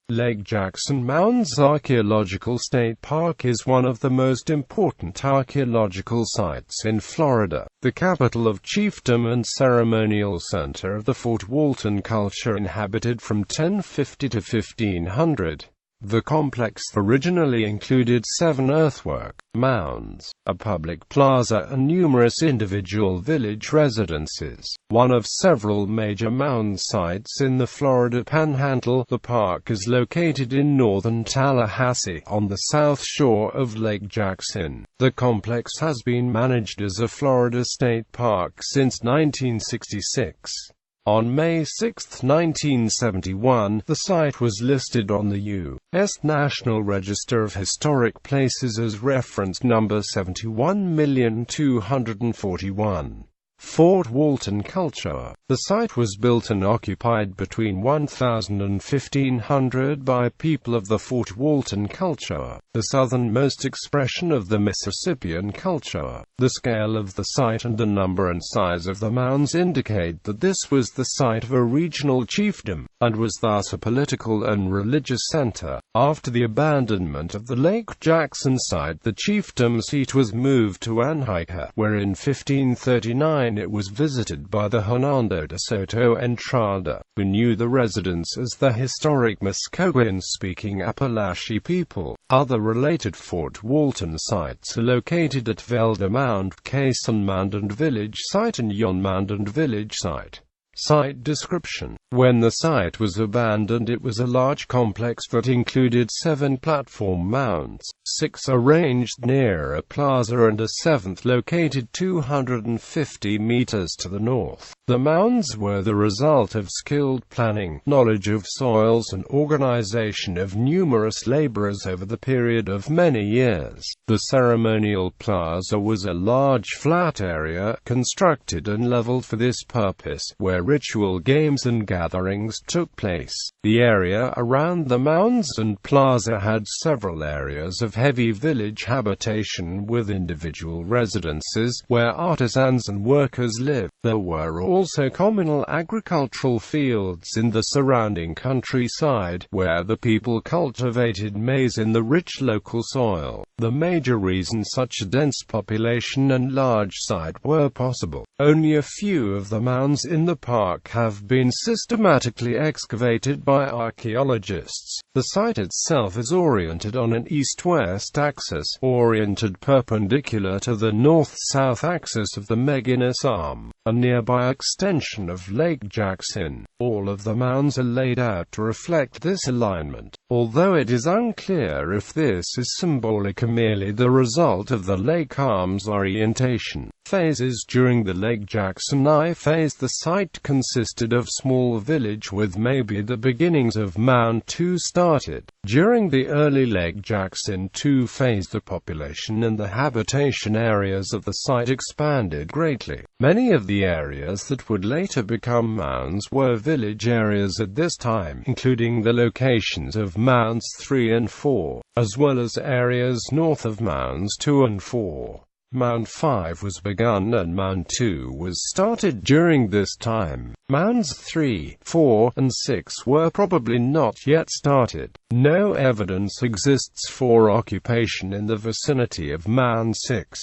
Lake Jackson Mounds Archaeological State Park is one of the most important archaeological sites in Florida, the capital of chiefdom and ceremonial center of the Fort Walton Culture inhabited from 1050 to 1500. The complex originally included 7 earthwork mounds, a public plaza and numerous individual village residences. One of several major mound sites in the Florida Panhandle, the park is located in northern Tallahassee, on the south shore of Lake Jackson. The complex has been managed as a Florida state park since 1966. On May 6, 1971, the site was listed on the U.S. National Register of Historic Places as reference number 71,241. Fort Walton Culture. The site was built and occupied between 1000 and 1500 by people of the Fort Walton culture, the southernmost expression of the Mississippian culture. The scale of the site and the number and size of the mounds indicate that this was the site of a regional chiefdom, and was thus a political and religious center. After the abandonment of the Lake Jackson site, the chiefdom seat was moved to Anhita, where in 1539 it was visited by the Hernando de Soto Entrada, who knew the residents as the historic Muskogee-speaking Appalachee people. Other related Fort Walton sites are located at Velda Mound, Cason Mound and Village Site and Yon Mound and Village Site. Site description. When the site was abandoned, it was a large complex that included 7 platform mounds, 6 arranged near a plaza and a 7th located 250 meters to the north. The mounds were the result of skilled planning, knowledge of soils and organization of numerous laborers over the period of many years. The ceremonial plaza was a large flat area, constructed and leveled for this purpose, where ritual games and gatherings took place. The area around the mounds and plaza had several areas of heavy village habitation with individual residences, where artisans and workers lived. There were also communal agricultural fields in the surrounding countryside, where the people cultivated maize in the rich local soil. The major reason such a dense population and large site were possible. Only a few of the mounds in the park have been systematically excavated by archaeologists. The site itself is oriented on an east-west axis, oriented perpendicular to the north-south axis of the Meginnis Arm, a nearby extension of Lake Jackson. All of the mounds are laid out to reflect this alignment, although it is unclear if this is symbolic or merely the result of the lake arm's orientation. Phases. During the Lake Jackson I phase, the site consisted of small village with maybe the beginnings of Mound 2 started. During the early Lake Jackson II phase, the population and the habitation areas of the site expanded greatly. Many of the areas that would later become mounds were village areas at this time, including the locations of Mounds 3 and 4, as well as areas north of Mounds 2 and 4. Mound 5 was begun and Mound 2 was started during this time. Mounds 3, 4, and 6 were probably not yet started. No evidence exists for occupation in the vicinity of Mound 6.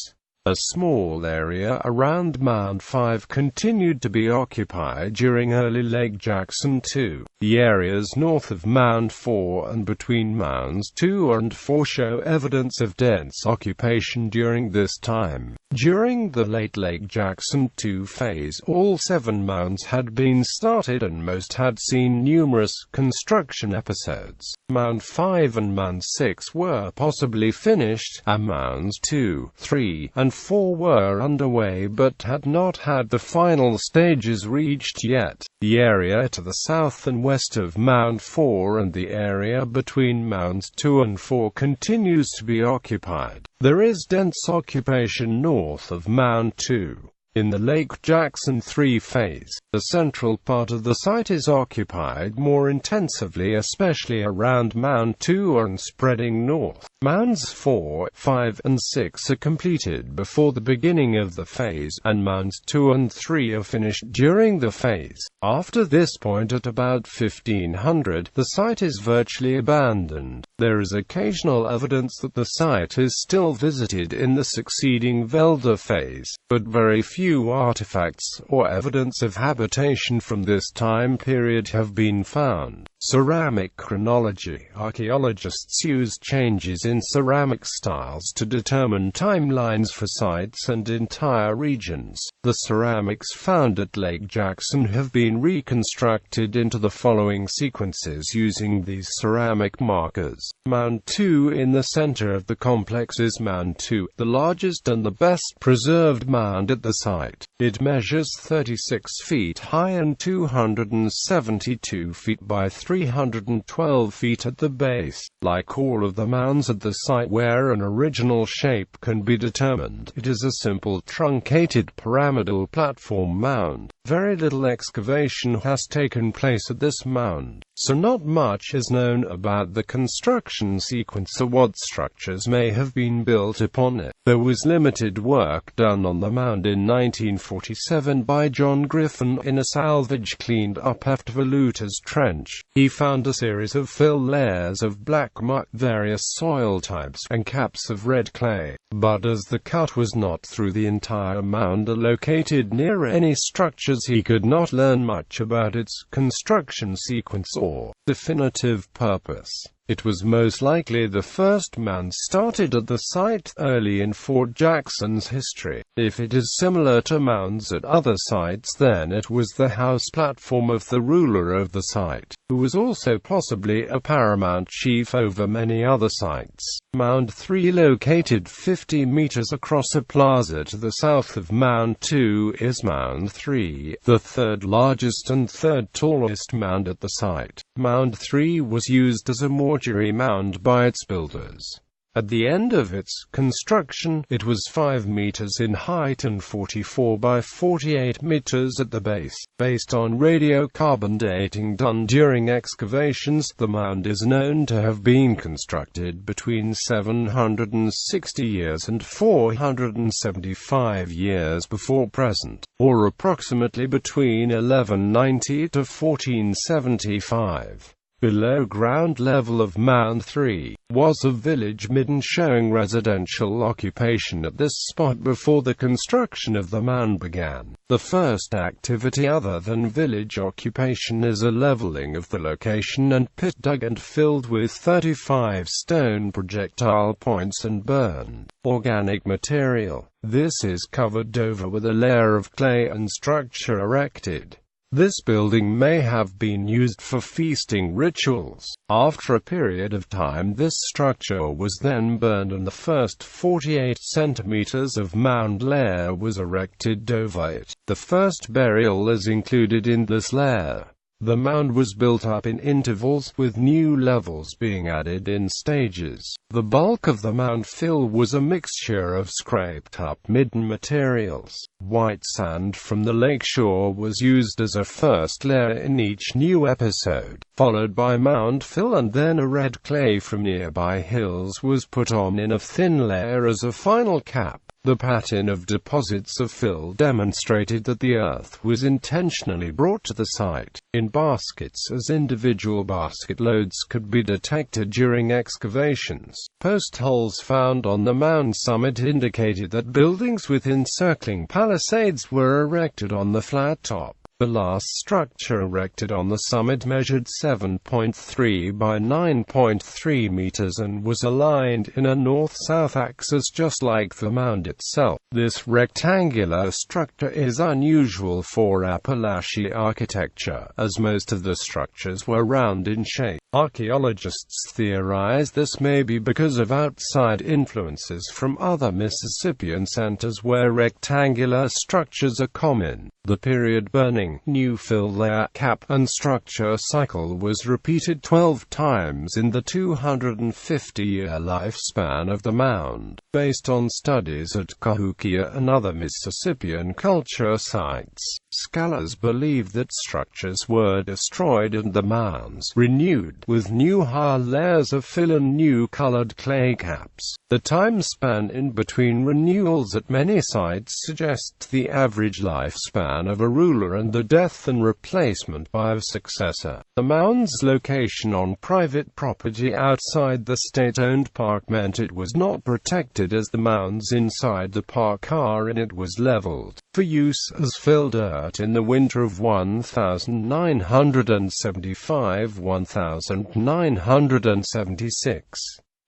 A small area around Mound 5 continued to be occupied during early Lake Jackson II. The areas north of Mound 4 and between Mounds 2 and 4 show evidence of dense occupation during this time. During the late Lake Jackson II phase, all 7 mounds had been started and most had seen numerous construction episodes. Mound 5 and Mound 6 were possibly finished, and Mounds 2, 3, and 4 were underway but had not had the final stages reached yet. The area to the south and west of Mound 4 and the area between Mounds 2 and 4 continues to be occupied. There is dense occupation north of Mound 2. In the Lake Jackson III phase, the central part of the site is occupied more intensively, especially around Mound 2 and spreading north. Mounds 4, 5, and 6 are completed before the beginning of the phase, and mounds 2 and 3 are finished during the phase. After this point at about 1500, the site is virtually abandoned. There is occasional evidence that the site is still visited in the succeeding Velda phase, but very few artifacts or evidence of habitation from this time period have been found. Ceramic chronology. Archaeologists use changes in ceramic styles to determine timelines for sites and entire regions. The ceramics found at Lake Jackson have been reconstructed into the following sequences using these ceramic markers. Mound 2 in the center of the complex is Mound 2, the largest and the best preserved mound at the site. It measures 36 feet high and 272 feet by 312 feet at the base. Like all of the mounds at the site where an original shape can be determined, it is a simple truncated pyramidal platform mound. Very little excavation has taken place at this mound, so not much is known about the construction sequence or what structures may have been built upon it. There was limited work done on the mound in 1947 by John Griffin in a salvage cleaned up after Voluta's Trench. He found a series of fill layers of black muck, various soil types, and caps of red clay. But as the cut was not through the entire mound or located near any structures, he could not learn much about its construction sequence or definitive purpose. It was most likely the first mound started at the site early in Fort Jackson's history. If it is similar to mounds at other sites, then it was the house platform of the ruler of the site, who was also possibly a paramount chief over many other sites. Mound 3, located 50 meters across a plaza to the south of Mound 2, is Mound 3, the third largest and third tallest mound at the site. Mound 3 was used as a mortuary mound by its builders. At the end of its construction, it was 5 meters in height and 44 by 48 meters at the base. Based on radiocarbon dating done during excavations, the mound is known to have been constructed between 760 years and 475 years before present, or approximately between 1190 to 1475. Below ground level of Mound 3 was a village midden showing residential occupation at this spot before the construction of the mound began. The first activity other than village occupation is a leveling of the location and pit dug and filled with 35 stone projectile points and burned organic material. This is covered over with a layer of clay and structure erected. This building may have been used for feasting rituals. After a period of time, this structure was then burned and the first 48 centimeters of mound layer was erected over it. The first burial is included in this layer. The mound was built up in intervals, with new levels being added in stages. The bulk of the mound fill was a mixture of scraped-up midden materials. White sand from the lakeshore was used as a first layer in each new episode, followed by mound fill, and then a red clay from nearby hills was put on in a thin layer as a final cap. The pattern of deposits of fill demonstrated that the earth was intentionally brought to the site in baskets, as individual basket loads could be detected during excavations. Post holes found on the mound summit indicated that buildings with encircling palisades were erected on the flat top. The last structure erected on the summit measured 7.3 by 9.3 meters and was aligned in a north-south axis just like the mound itself. This rectangular structure is unusual for Appalachian architecture, as most of the structures were round in shape. Archaeologists theorize this may be because of outside influences from other Mississippian centers where rectangular structures are common. The period burning, new fill layer, cap, and structure cycle was repeated 12 times in the 250-year lifespan of the mound. Based on studies at Cahokia and other Mississippian culture sites, scholars believe that structures were destroyed and the mounds renewed. with new higher layers of fill and new colored clay caps. The time span in between renewals at many sites suggests the average lifespan of a ruler and the death and replacement by a successor. The mound's location on private property outside the state-owned park meant it was not protected, as the mounds inside the park are, and it was leveled for use as fill dirt in the winter of 1975–1976.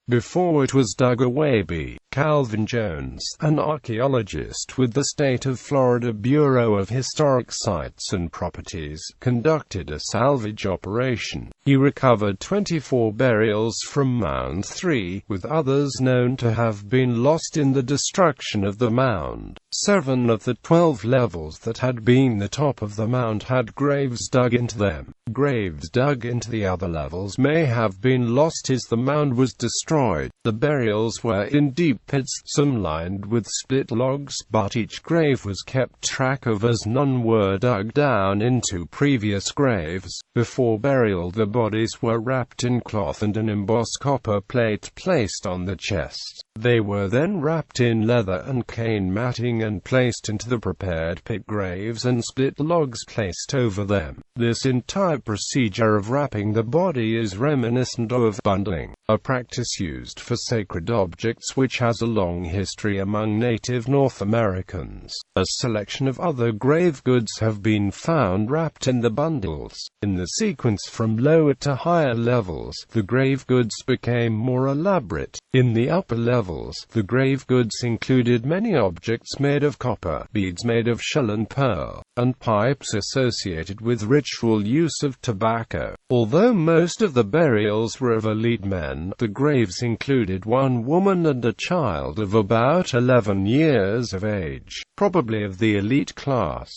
Before it was dug away. Calvin Jones, an archaeologist with the State of Florida Bureau of Historic Sites and Properties, conducted a salvage operation. He recovered 24 burials from Mound 3, with others known to have been lost in the destruction of the mound. 7 of the 12 levels that had been the top of the mound had graves dug into them. Graves dug into the other levels may have been lost as the mound was destroyed. The burials were in deep pits, some lined with split logs, but each grave was kept track of as none were dug down into previous graves. Before burial, the bodies were wrapped in cloth and an embossed copper plate placed on the chest. They were then wrapped in leather and cane matting and placed into the prepared pit graves and split logs placed over them. This entire procedure of wrapping the body is reminiscent of bundling, a practice used for sacred objects which has a long history among native North Americans. A selection of other grave goods have been found wrapped in the bundles. In the sequence from lower to higher levels, the grave goods became more elaborate. In the upper levels, the grave goods included many objects made of copper, beads made of shell and pearl, and pipes associated with ritual use of tobacco. Although most of the burials were of elite men, the graves included one woman and a child of about 11 years of age, probably of the elite class.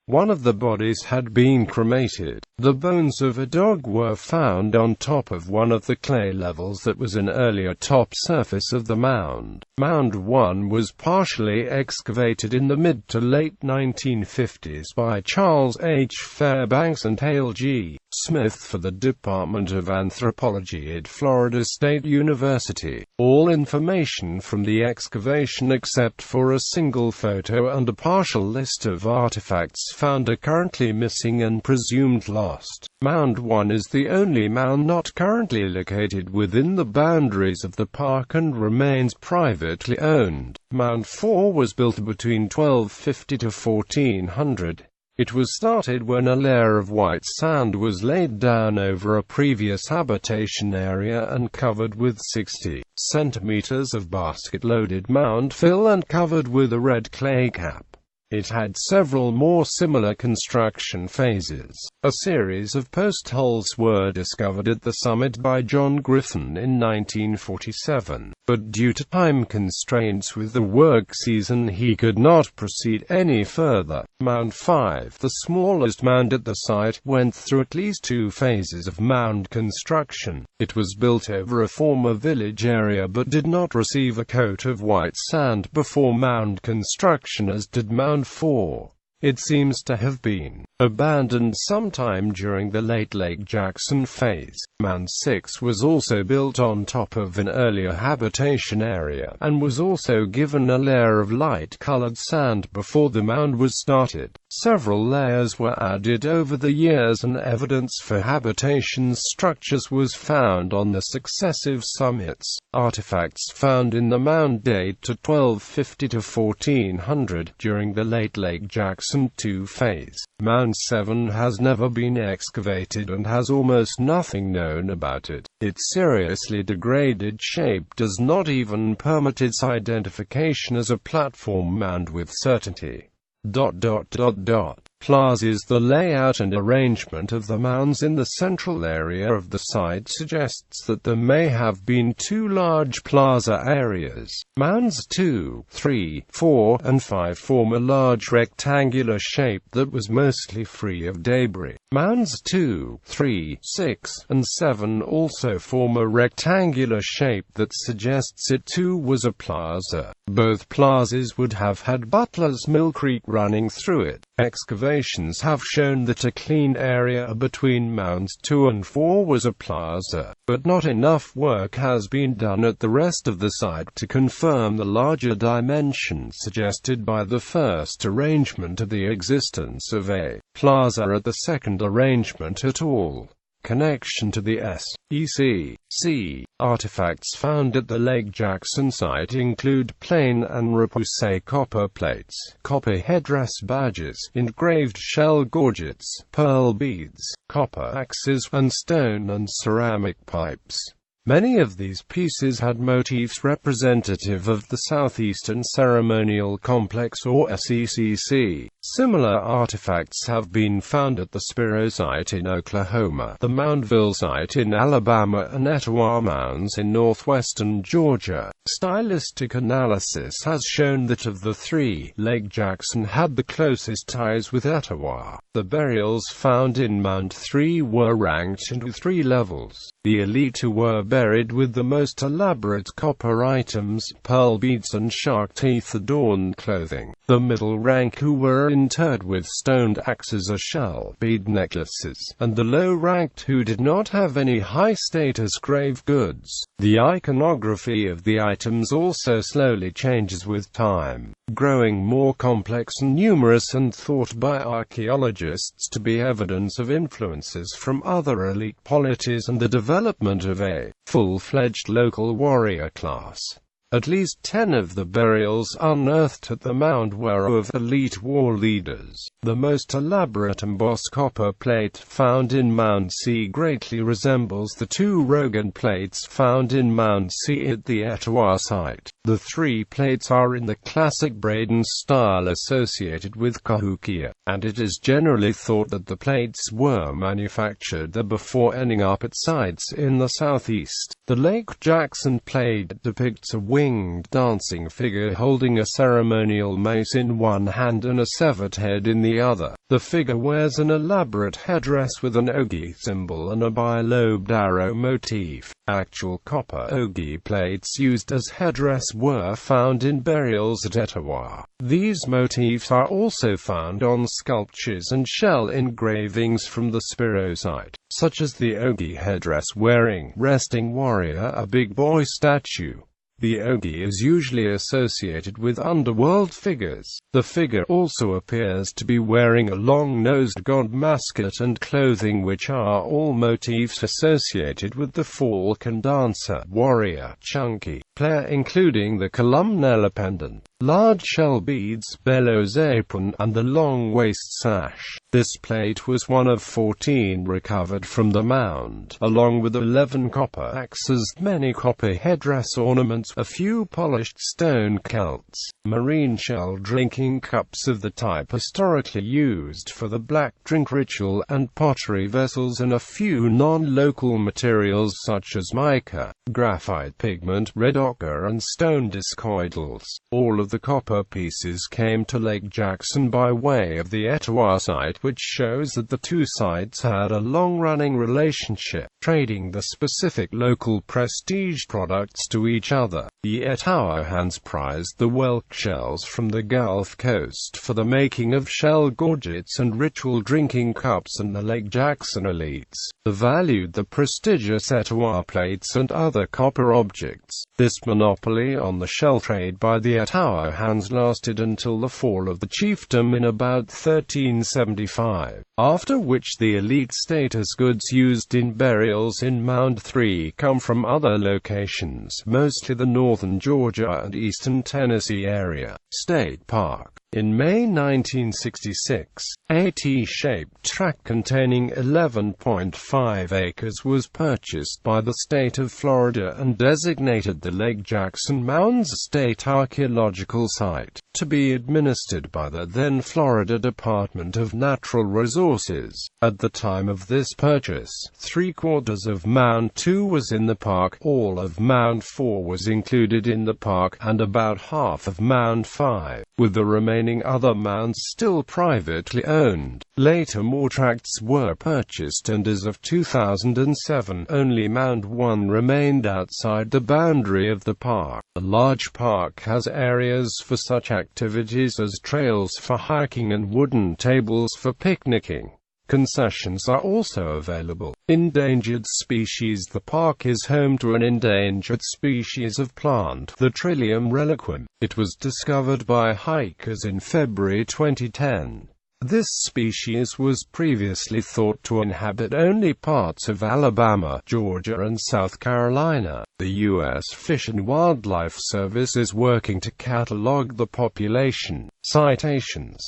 One of the bodies had been cremated. The bones of a dog were found on top of one of the clay levels that was an earlier top surface of the mound. Mound 1 was partially excavated in the mid to late 1950s by Charles H. Fairbanks and Hale G. Smith for the Department of Anthropology at Florida State University. All information from the excavation except for a single photo and a partial list of artifacts found are currently missing and presumed lost. Mound 1 is the only mound not currently located within the boundaries of the park and remains privately owned. Mound 4 was built between 1250 to 1400. It was started when a layer of white sand was laid down over a previous habitation area and covered with 60 centimeters of basket-loaded mound fill and covered with a red clay cap. It had several more similar construction phases. A series of post holes were discovered at the summit by John Griffin in 1947, but due to time constraints with the work season he could not proceed any further. Mound 5, the smallest mound at the site, went through at least 2 phases of mound construction. It was built over a former village area but did not receive a coat of white sand before mound construction, as did Mound 4. It seems to have been abandoned sometime during the late Lake Jackson phase. Mound 6 was also built on top of an earlier habitation area, and was also given a layer of light-colored sand before the mound was started. Several layers were added over the years and evidence for habitation structures was found on the successive summits. Artifacts found in the mound date to 1250 to 1400 during the late Lake Jackson 2 phase. Mound 7 has never been excavated and has almost nothing known about it. Its seriously degraded shape does not even permit its identification as a platform mound with certainty. Plazas. The layout and arrangement of the mounds in the central area of the site suggests that there may have been 2 large plaza areas. Mounds 2, 3, 4, and 5 form a large rectangular shape that was mostly free of debris. Mounds 2, 3, 6, and 7 also form a rectangular shape that suggests it too was a plaza. Both plazas would have had Butler's Mill Creek running through it. Excavations have shown that a clean area between Mounds 2 and 4 was a plaza, but not enough work has been done at the rest of the site to confirm the larger dimensions suggested by the first arrangement of the existence of a plaza at the second arrangement at all. Connection to the S.E.C. Artifacts found at the Lake Jackson site include plain and repoussé copper plates, copper headdress badges, engraved shell gorgets, pearl beads, copper axes, and stone and ceramic pipes. Many of these pieces had motifs representative of the Southeastern Ceremonial Complex or SECC. Similar artifacts have been found at the Spiro site in Oklahoma, the Moundville site in Alabama, and Etowah Mounds in northwestern Georgia. Stylistic analysis has shown that of the three, Lake Jackson had the closest ties with Etowah. The burials found in Mound 3 were ranked into three levels. The elite, who were buried with the most elaborate copper items, pearl beads and shark teeth-adorned clothing. The middle rank, who were interred with stoned axes or shell bead necklaces, and the low-ranked, who did not have any high-status grave goods. The iconography of the items also slowly changes with time, growing more complex and numerous, and thought by archaeologists to be evidence of influences from other elite polities and the development of a full-fledged local warrior class. At least 10 of the burials unearthed at the mound were of elite war leaders. The most elaborate embossed copper plate found in Mound C greatly resembles the two Rogan plates found in Mound C at the Etowah site. The three plates are in the classic Braden style associated with Cahokia, and it is generally thought that the plates were manufactured there before ending up at sites in the southeast. The Lake Jackson plate depicts a winged dancing figure holding a ceremonial mace in one hand and a severed head in the other. The figure wears an elaborate headdress with an ogi symbol and a bilobed arrow motif. Actual copper ogi plates used as headdress were found in burials at Etowah. These motifs are also found on sculptures and shell engravings from the Spiro site, such as the ogi headdress wearing resting warrior, a big boy statue. The ogi is usually associated with underworld figures. The figure also appears to be wearing a long-nosed god mascot and clothing, which are all motifs associated with the falcon dancer, warrior, chunky player, including the columnella pendant, large shell beads, bellows apron, and the long waist sash. This plate was one of 14 recovered from the mound, along with 11 copper axes, many copper headdress ornaments, a few polished stone celts, marine shell drinking cups of the type historically used for the black drink ritual, and pottery vessels, and a few non-local materials such as mica, graphite pigment, red ochre, and stone discoidals. All of the copper pieces came to Lake Jackson by way of the Etowah site, which shows that the two sites had a long-running relationship, trading the specific local prestige products to each other. The Etowahans prized the whelk shells from the Gulf Coast for the making of shell gorgets and ritual drinking cups, and the Lake Jackson elites valued the prestigious Etowah plates and other copper objects. This monopoly on the shell trade by the Etowahans lasted until the fall of the chiefdom in about 1375, after which the elite status goods used in burials in Mound 3 come from other locations, mostly the northern Georgia and eastern Tennessee area. State Park. In May 1966, a T-shaped tract containing 11.5 acres was purchased by the state of Florida and designated the Lake Jackson Mounds State Archaeological Site, to be administered by the then Florida Department of Natural Resources. At the time of this purchase, 3/4 of Mound 2 was in the park, all of Mound 4 was included in the park, and about half of Mound 5. with the remaining other mounds still privately owned. Later more tracts were purchased, and as of 2007, only Mound 1 remained outside the boundary of the park. The large park has areas for such activities as trails for hiking and wooden tables for picnicking. Concessions are also available. Endangered species. The park is home to an endangered species of plant, the Trillium reliquum. It was discovered by hikers in February 2010. This species was previously thought to inhabit only parts of Alabama, Georgia, and South Carolina. The U.S. Fish and Wildlife Service is working to catalog the population. Citations